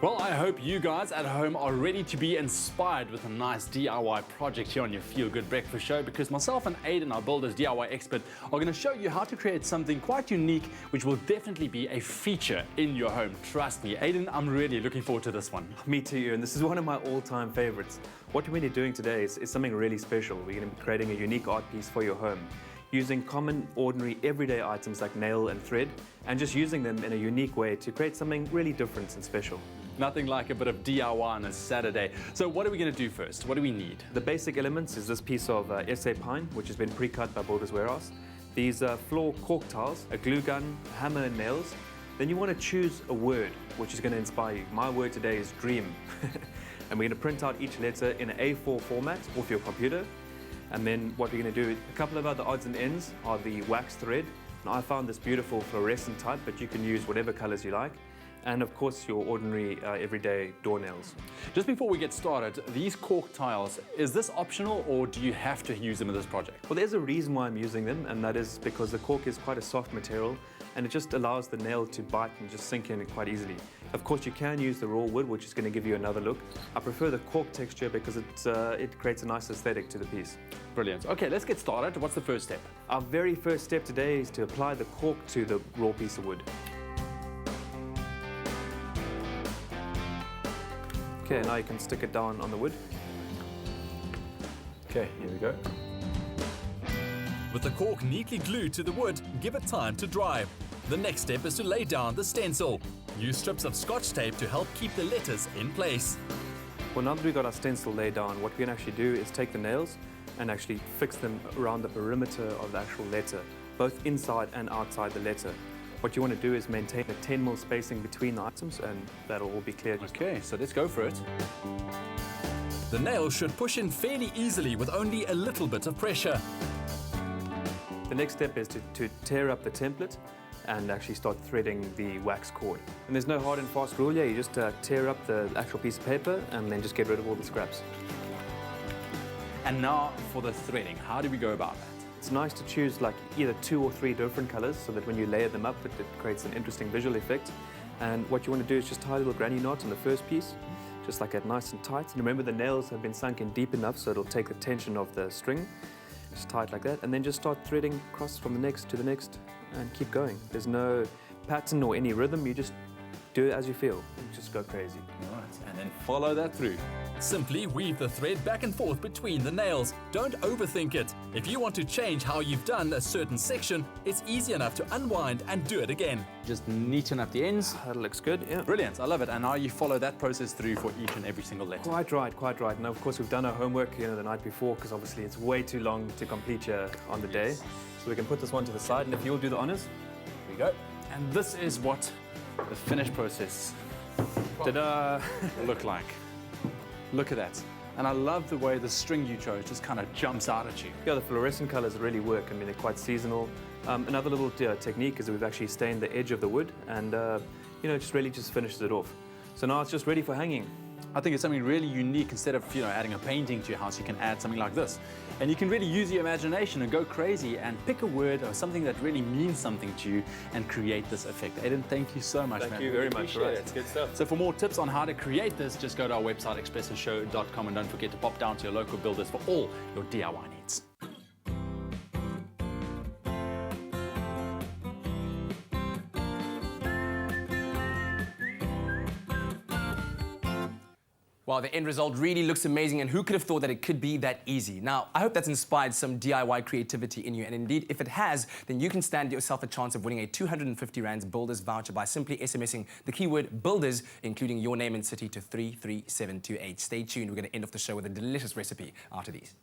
Well, I hope you guys at home are ready to be inspired with a nice DIY project here on your Feel Good Breakfast Show, because myself and Aidan, our builder's DIY expert, are going to show you how to create something quite unique, which will definitely be a feature in your home. Trust me, Aidan, I'm really looking forward to this one. Me too, Ewan. This is one of my all-time favorites. What we're going to be doing today is something really special. We're going to be creating a unique art piece for your home, using common, ordinary, everyday items like nail and thread, and just using them in a unique way to create something really different and special. Nothing like a bit of DIY on a Saturday. So what are we going to do first? What do we need? The basic elements is this piece of SA pine, which has been pre-cut by Builders Warehouse. These floor cork tiles, a glue gun, a hammer and nails. Then you want to choose a word which is going to inspire you. My word today is dream. And we're going to print out each letter in an A4 format off your computer. And then what we're going to do, a couple of other odds and ends are the wax thread. Now, I found this beautiful fluorescent type, but you can use whatever colors you like. And of course, your ordinary everyday doornails. Just before we get started, these cork tiles, is this optional or do you have to use them in this project? Well, there's a reason why I'm using them, and that is because the cork is quite a soft material and it just allows the nail to bite and just sink in quite easily. Of course, you can use the raw wood, which is going to give you another look. I prefer the cork texture because it creates a nice aesthetic to the piece. Brilliant. Okay, let's get started. What's the first step? Our very first step today is to apply the cork to the raw piece of wood. Okay, now you can stick it down on the wood. Okay, here we go. With the cork neatly glued to the wood, give it time to dry. The next step is to lay down the stencil. Use strips of Scotch tape to help keep the letters in place. Well, now that we've got our stencil laid down, what we can actually do is take the nails and actually fix them around the perimeter of the actual letter, both inside and outside the letter. What you want to do is maintain a 10mm spacing between the items, and that'll all be clear. Okay, so let's go for it. The nail should push in fairly easily with only a little bit of pressure. The next step is to tear up the template and actually start threading the wax cord. And there's no hard and fast rule here. You just tear up the actual piece of paper and then just get rid of all the scraps. And now for the threading. How do we go about that? It's nice to choose like either 2 or 3 different colors so that when you layer them up, it creates an interesting visual effect. And what you want to do is just tie a little granny knot on the first piece, just like that, nice and tight. And remember, the nails have been sunk in deep enough so it'll take the tension of the string. Just tie it like that, and then just start threading across from the next to the next and keep going. There's no pattern or any rhythm, you just do it as you feel. Just go crazy. All right, and then follow that through. Simply weave the thread back and forth between the nails. Don't overthink it. If you want to change how you've done a certain section, it's easy enough to unwind and do it again. Just neaten up the ends. That looks good, yeah. Brilliant, I love it. And now you follow that process through for each and every single letter. Quite right, quite right. And of course, we've done our homework the night before, because obviously it's way too long to complete here on the day. So we can put this one to the side, and if you'll do the honors. Here we go. And this is what the finished process Ta-da! look like. Look at that. And I love the way the string you chose just kind of jumps out at you. Yeah, the fluorescent colors really work. I mean, they're quite seasonal. Another little technique is that we've actually stained the edge of the wood, and just really just finishes it off. So now it's just ready for hanging. I think it's something really unique. Instead of adding a painting to your house, you can add something like this. And you can really use your imagination and go crazy and pick a word or something that really means something to you and create this effect. Aidan, thank you so much, man. Thank you very much. Right. It's good stuff. So for more tips on how to create this, just go to our website, expressoshow.com, and don't forget to pop down to your local builders for all your DIY needs. Wow, the end result really looks amazing, and who could have thought that it could be that easy? Now, I hope that's inspired some DIY creativity in you, and indeed, if it has, then you can stand yourself a chance of winning a 250 Rands Builders voucher by simply SMSing the keyword Builders, including your name and city, to 33728. Stay tuned, we're going to end off the show with a delicious recipe after these.